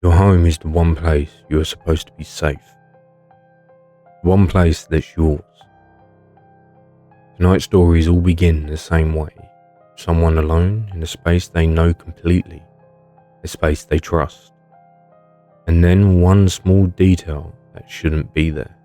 Your home is the one place you are supposed to be safe. The one place that's yours. Tonight's stories all begin the same way. Someone alone in a space they know completely, a space they trust. And then one small detail that shouldn't be there.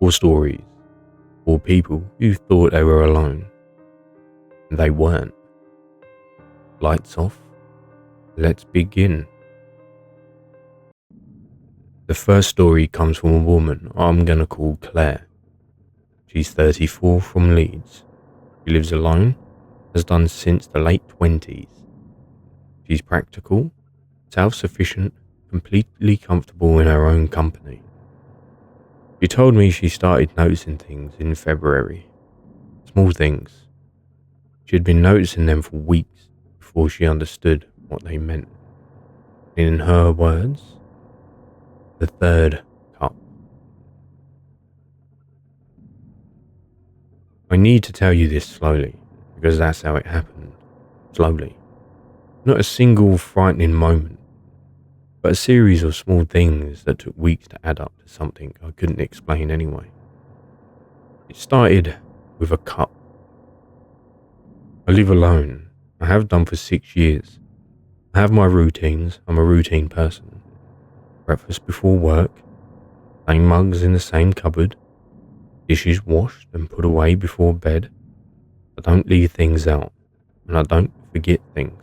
4 stories, 4 people who thought they were alone. And they weren't. Lights off. Let's begin. The first story comes from a woman I'm gonna call Claire. She's 34 from Leeds. She lives alone, has done since the late 20s. She's practical, self-sufficient, completely comfortable in her own company. She told me she started noticing things in February. Small things. She had been noticing them for weeks before she understood what they meant. In her words, the third cup. I need to tell you this slowly, because that's how it happened. Slowly. Not a single frightening moment, but a series of small things that took weeks to add up to something I couldn't explain anyway. It started with a cup. I live alone. I have done for 6 years. I have my routines. I'm a routine person. Breakfast before work, same mugs in the same cupboard, dishes washed and put away before bed. I don't leave things out, and I don't forget things.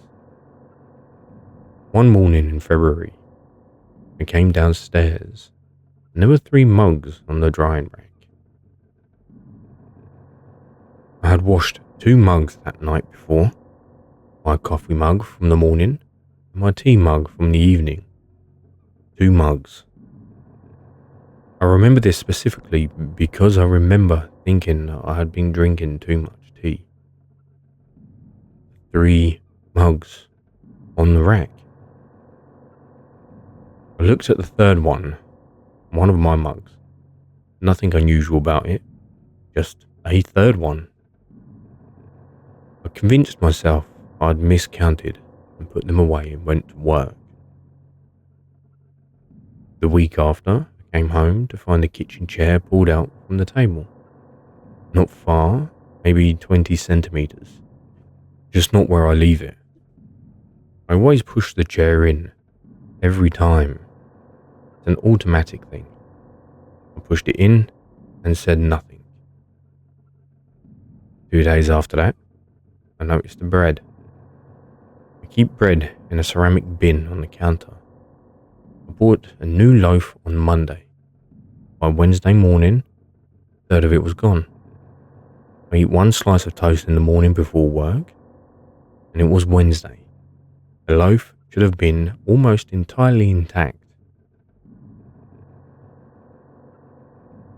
One morning in February, I came downstairs, and there were 3 mugs on the drying rack. I had washed 2 mugs that night before, my coffee mug from the morning, and my tea mug from the evening. 2 mugs. I remember this specifically because I remember thinking that I had been drinking too much tea. 3 mugs on the rack. I looked at the third one of my mugs. Nothing unusual about it, just a third one. I convinced myself I'd miscounted and put them away and went to work. The week after, I came home to find the kitchen chair pulled out from the table. Not far, maybe 20 centimeters. Just not where I leave it. I always push the chair in, every time. It's an automatic thing. I pushed it in and said nothing. 2 days after that, I noticed the bread. I keep bread in a ceramic bin on the counter. I bought a new loaf on Monday. By Wednesday morning, a third of it was gone. I eat 1 slice of toast in the morning before work, and it was Wednesday. The loaf should have been almost entirely intact.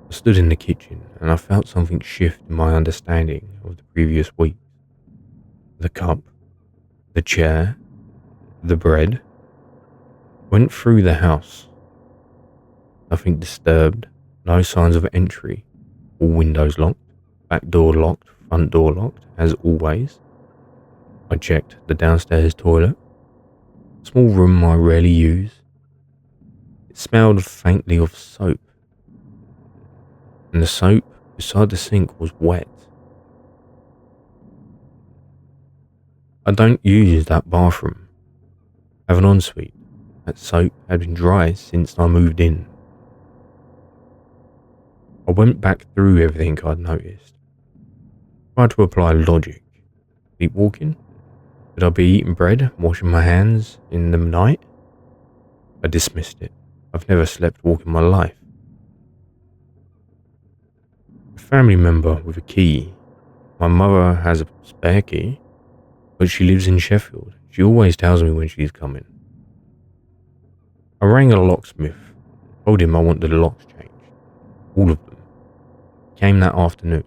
I stood in the kitchen and I felt something shift in my understanding of the previous week. The cup, the chair, the bread, went through the house. Nothing disturbed, no signs of entry, all windows locked, back door locked, front door locked, as always. I checked the downstairs toilet, small room I rarely use. It smelled faintly of soap, and the soap beside the sink was wet. I don't use that bathroom. I have an ensuite. That soap had been dry since I moved in. I went back through everything I'd noticed. Tried to apply logic. Sleepwalking? Could I be eating bread, washing my hands in the night? I dismissed it. I've never slept walk in my life. A family member with a key. My mother has a spare key, but she lives in Sheffield. She always tells me when she's coming. I rang a locksmith, told him I wanted the locks changed. All of them. He came that afternoon.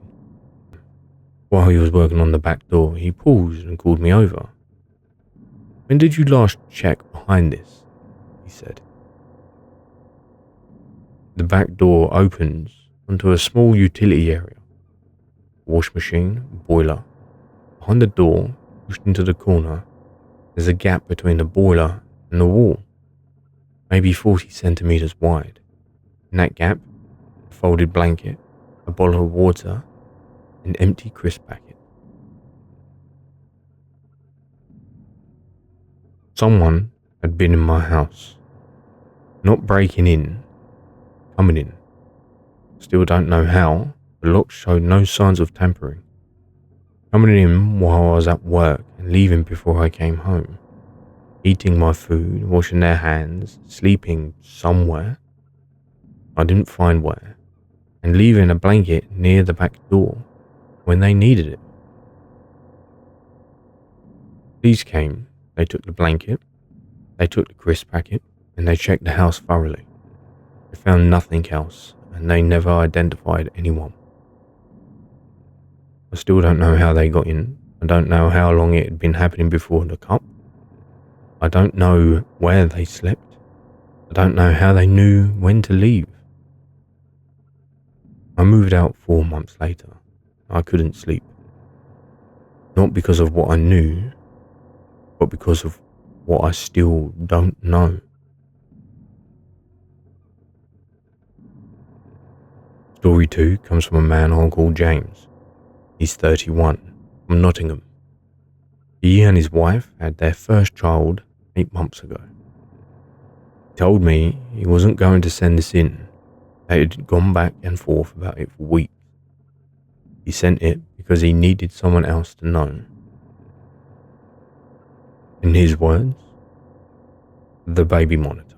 While he was working on the back door, he paused and called me over. "When did you last check behind this?" he said. The back door opens onto a small utility area. Wash machine, boiler. Behind the door, pushed into the corner, there's a gap between the boiler and the wall, maybe 40 centimeters wide. In that gap, a folded blanket, a bottle of water, an empty crisp packet. Someone had been in my house. Not breaking in, coming in. Still don't know how. The lock showed no signs of tampering. Coming in while I was at work and leaving before I came home. Eating my food, washing their hands, sleeping somewhere. I didn't find where. And leaving a blanket near the back door when they needed it. Police came, they took the blanket, they took the crisp packet, and they checked the house thoroughly. They found nothing else, and they never identified anyone. I still don't know how they got in. I don't know how long it had been happening before the cop. I don't know where they slept. I don't know how they knew when to leave. I moved out 4 months later. I couldn't sleep. Not because of what I knew, but because of what I still don't know. Story 2 comes from a man I'll call James. He's 31, from Nottingham. He and his wife had their first child 8 months ago. He told me he wasn't going to send this in. They had gone back and forth about it for weeks. He sent it because he needed someone else to know. In his words, the baby monitor.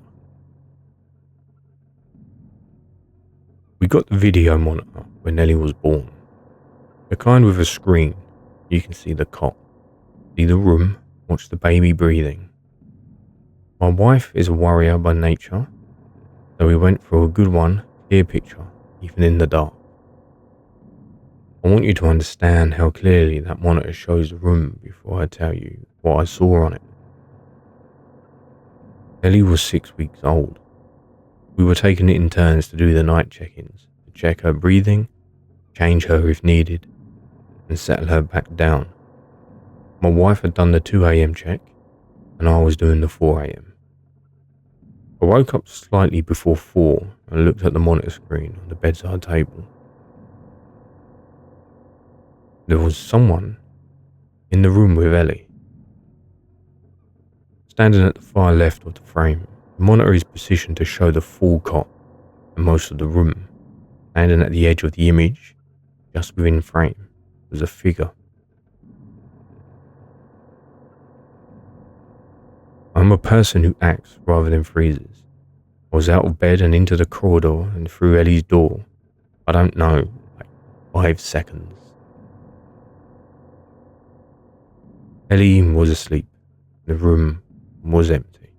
We got the video monitor when Ellie was born. The kind with a screen. You can see the cot, see the room, watch the baby breathing. My wife is a worrier by nature, so we went for a good one, clear picture, even in the dark. I want you to understand how clearly that monitor shows the room before I tell you what I saw on it. Ellie was 6 weeks old. We were taking it in turns to do the night check-ins, to check her breathing, change her if needed, and settle her back down. My wife had done the 2 a.m. check, and I was doing the 4 a.m. I woke up slightly before 4 and looked at the monitor screen on the bedside table. There was someone in the room with Ellie. Standing at the far left of the frame, the monitor is positioned to show the full cot and most of the room. Standing at the edge of the image, just within frame, was a figure. I'm a person who acts rather than freezes. I was out of bed and into the corridor and through Ellie's door. I don't know, like 5 seconds. Ellie was asleep. The room was empty.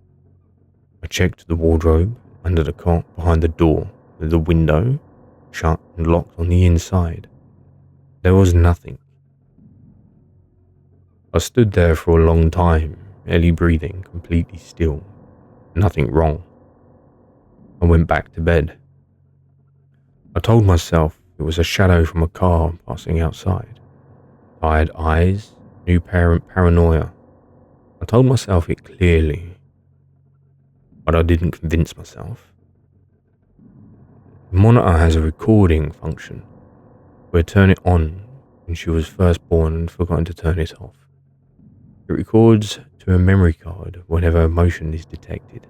I checked the wardrobe under the cot behind the door with the window shut and locked on the inside. There was nothing. I stood there for a long time, Ellie breathing completely still. Nothing wrong. I went back to bed. I told myself it was a shadow from a car passing outside. Tired eyes, new parent paranoia. I told myself it clearly, but I didn't convince myself. The monitor has a recording function. We turned it on when she was first born and forgotten to turn it off. It records to a memory card whenever a motion is detected.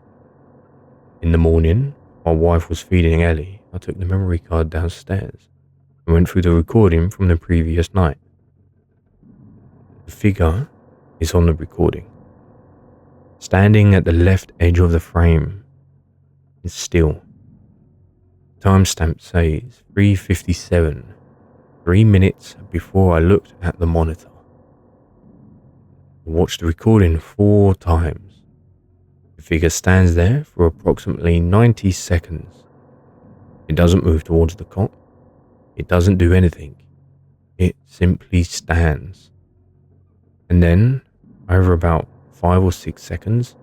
In the morning, while wife was feeding Ellie, I took the memory card downstairs and went through the recording from the previous night. The figure is on the recording. Standing at the left edge of the frame is still. Timestamp says 3:57, 3 minutes before I looked at the monitor. I watched the recording 4 times. The figure stands there for approximately 90 seconds. It doesn't move towards the cot. It doesn't do anything. It simply stands. And then, over about 5 or 6 seconds,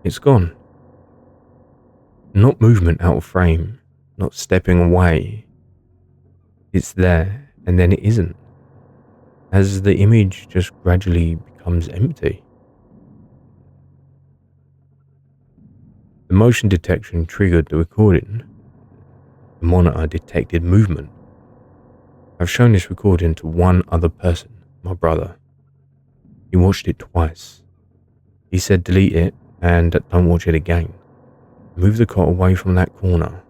it's gone. Not movement out of frame, not stepping away. It's there, and then it isn't. As the image just gradually becomes empty. The motion detection triggered the recording. The monitor detected movement. I've shown this recording to one other person, my brother. He watched it twice. He said delete it and don't watch it again. Move the cot away from that corner.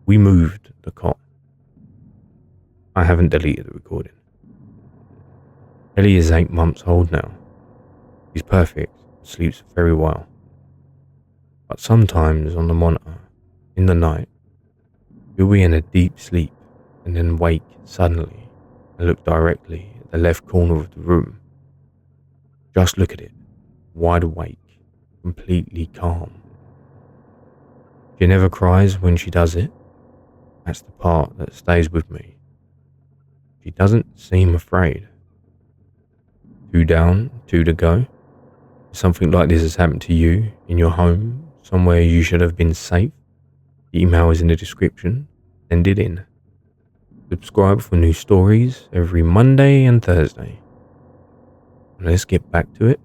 We moved the cot. I haven't deleted the recording. Ellie is 8 months old now. He's perfect, sleeps very well. But sometimes on the monitor, in the night, he'll be in a deep sleep and then wake suddenly and look directly at the left corner of the room. Just look at it, wide awake, completely calm. She never cries when she does it. That's the part that stays with me. She doesn't seem afraid. 2 down, 2 to go. If something like this has happened to you in your home, somewhere you should have been safe, the email is in the description. Send it in. Subscribe for new stories every Monday and Thursday. Let's get back to it.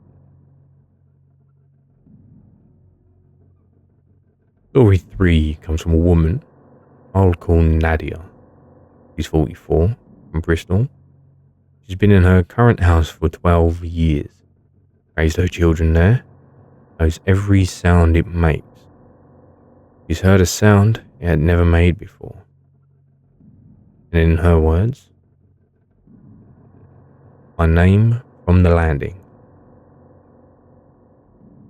Story 3 comes from a woman I'll call Nadia. She's 44, from Bristol. She's been in her current house for 12 years. Raised her children there. Knows every sound it makes. She's heard a sound it had never made before. And in her words, my name from the landing.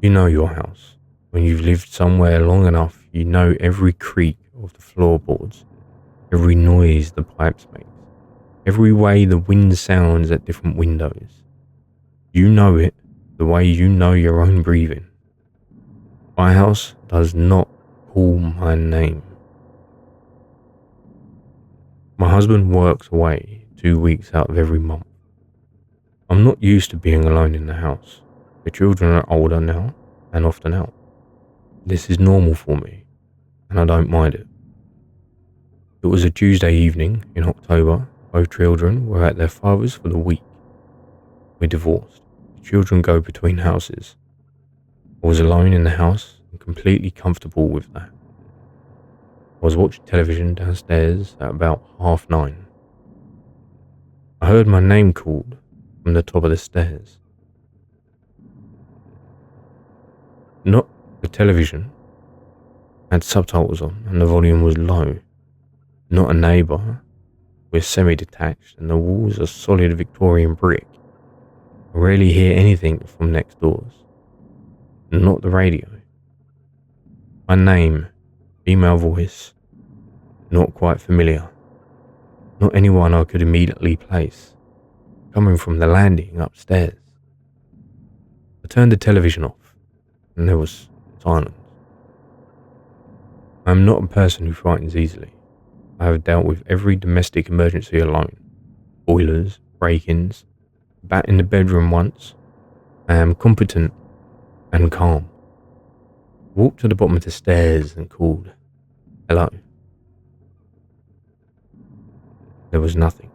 You know your house. When you've lived somewhere long enough, you know every creak of the floorboards, every noise the pipes make, every way the wind sounds at different windows. You know it the way you know your own breathing. My house does not call my name. My husband works away 2 weeks out of every month. I'm not used to being alone in the house. The children are older now and often out. This is normal for me, and I don't mind it. It was a Tuesday evening in October. Both children were at their father's for the week. We're divorced. The children go between houses. I was alone in the house and completely comfortable with that. I was watching television downstairs at about 9:30. I heard my name called from the top of the stairs. Not the television had subtitles on and the volume was low. Not a neighbour. We're semi-detached and the walls are solid Victorian brick. I rarely hear anything from next doors. Not the radio. My name, female voice, not quite familiar. Not anyone I could immediately place. Coming from the landing upstairs. I turned the television off and there was silence. I am not a person who frightens easily. I have dealt with every domestic emergency alone. Boilers, break-ins, bat in the bedroom once. I am competent and calm. I walked to the bottom of the stairs and called, hello. There was nothing.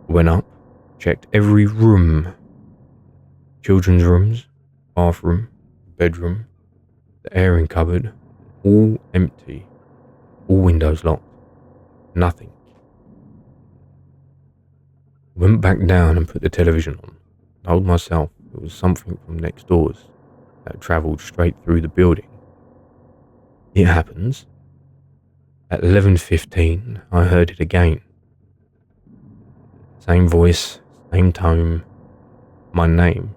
I went up, checked every room. Children's rooms, bathroom, bedroom, the airing cupboard, all empty, all windows locked, nothing. I went back down and put the television on. I told myself it was something from next doors that had travelled straight through the building. It happens. At 11:15, I heard it again. Same voice, same tone, my name,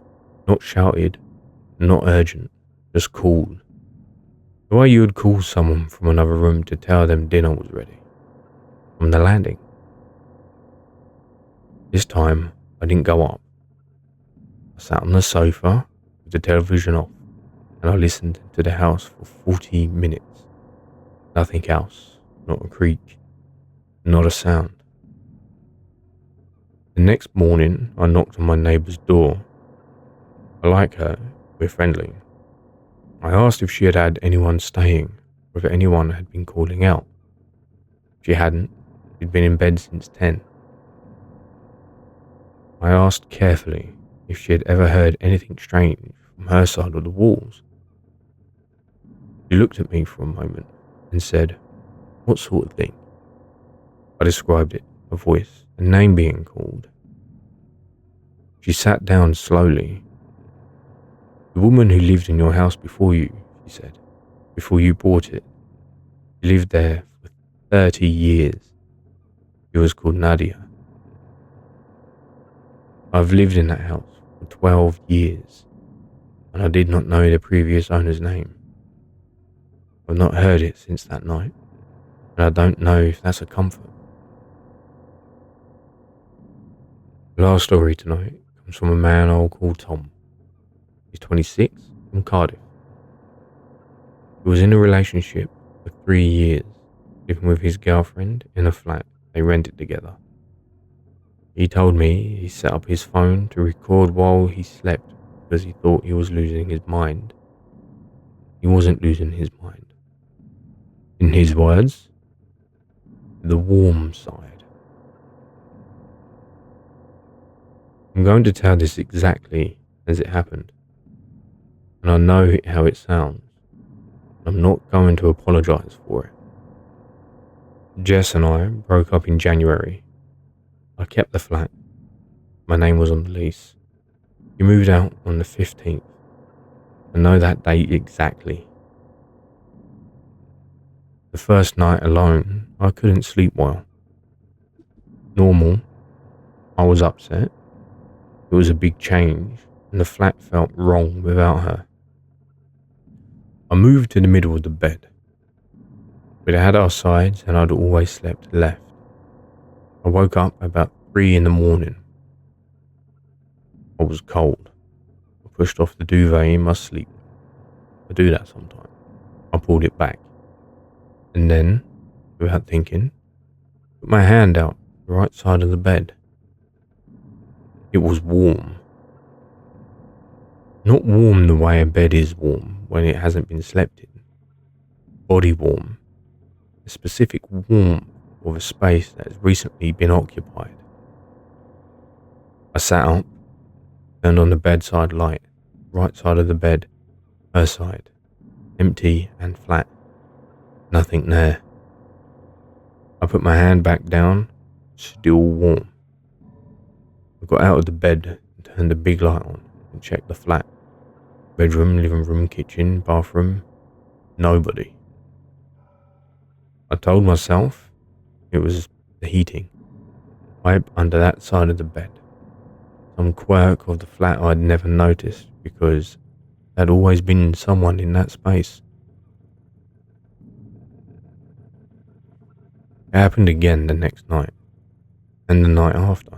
not shouted, not urgent, just called. The way you would call someone from another room to tell them dinner was ready. From the landing. This time, I didn't go up. I sat on the sofa with the television off and I listened to the house for 40 minutes. Nothing else, not a creak, not a sound. The next morning, I knocked on my neighbour's door. I like her, we're friendly. I asked if she had had anyone staying, or if anyone had been calling out. She hadn't. She'd been in bed since 10. I asked carefully if she had ever heard anything strange from her side of the walls. She looked at me for a moment and said, "What sort of thing?" I described it, a voice, a name being called. She sat down slowly. "The woman who lived in your house before you," she said, "before you bought it. She lived there for 30 years. She was called Nadia. I've lived in that house for 12 years, and I did not know the previous owner's name. I've not heard it since that night, and I don't know if that's a comfort." The last story tonight comes from a man I'll call Tom. He's 26, from Cardiff. He was in a relationship for 3 years, living with his girlfriend in a flat they rented together. He told me he set up his phone to record while he slept because he thought he was losing his mind. He wasn't losing his mind. In his words, the warm side. I'm going to tell this exactly as it happened, and I know how it sounds. I'm not going to apologise for it. Jess and I broke up in January. I kept the flat. My name was on the lease. He moved out on the 15th. I know that date exactly. The first night alone, I couldn't sleep well. Normal. I was upset. It was a big change, and the flat felt wrong without her. I moved to the middle of the bed. We'd had our sides, and I'd always slept left. I woke up about 3 in the morning. I was cold. I pushed off the duvet in my sleep. I do that sometimes. I pulled it back. And then, without thinking, put my hand out the right side of the bed. It was warm. Not warm the way a bed is warm when it hasn't been slept in. Body warm. A specific warmth of a space that has recently been occupied. I sat up, turned on the bedside light, right side of the bed, her side, empty and flat. Nothing there. I put my hand back down, still warm. I got out of the bed and turned the big light on and checked the flat. Bedroom, living room, kitchen, bathroom. Nobody. I told myself it was the heating. Pipe under that side of the bed. Some quirk of the flat I'd never noticed because there had always been someone in that space. It happened again the next night, and the night after.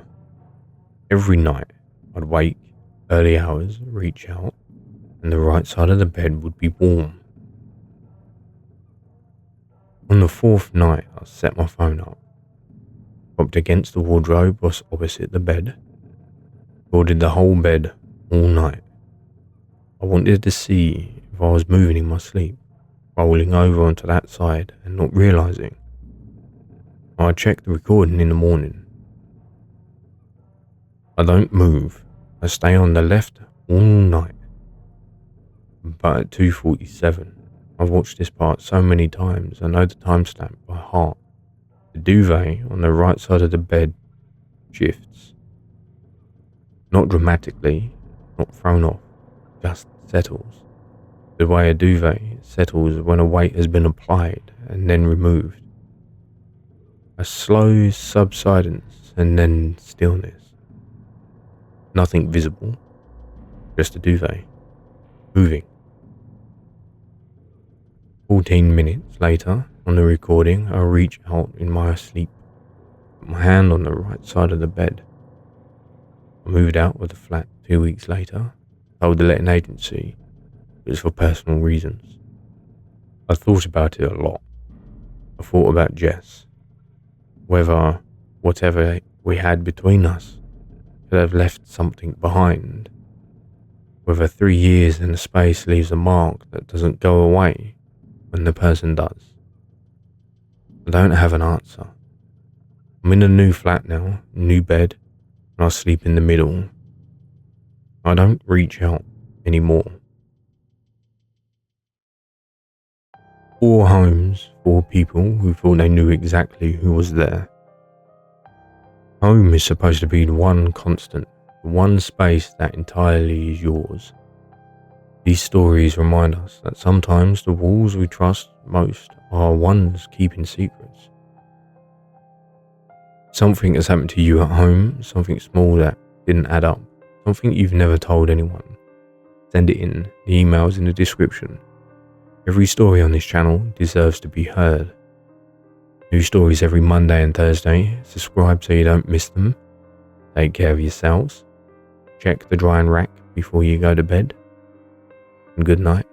Every night, I'd wake, early hours, reach out, and the right side of the bed would be warm. On the 4th night, I set my phone up, propped against the wardrobe opposite the bed, recorded the whole bed all night. I wanted to see if I was moving in my sleep, rolling over onto that side and not realising. I checked the recording in the morning. I don't move. I stay on the left all night. But at 2:47, I've watched this part so many times I know the timestamp by heart. The duvet on the right side of the bed shifts. Not dramatically, not thrown off, just settles. The way a duvet settles when a weight has been applied and then removed. A slow subsidence and then stillness. Nothing visible, just a duvet, moving. 14 minutes later, on the recording, I reach out in my sleep, put my hand on the right side of the bed. I moved out of the flat 2 weeks later, told the letting agency it was for personal reasons. I thought about it a lot. I thought about Jess. Whether whatever we had between us could have left something behind. Whether 3 years in a space leaves a mark that doesn't go away when the person does. I don't have an answer. I'm in a new flat now, new bed, and I sleep in the middle. I don't reach out anymore. 4 homes, 4 people who thought they knew exactly who was there. Home is supposed to be the one constant, the one space that entirely is yours. These stories remind us that sometimes the walls we trust most are ones keeping secrets. Something has happened to you at home, something small that didn't add up, something you've never told anyone. Send it in, the email's in the description. Every story on this channel deserves to be heard. New stories every Monday and Thursday. Subscribe so you don't miss them. Take care of yourselves. Check the drying rack before you go to bed. And good night.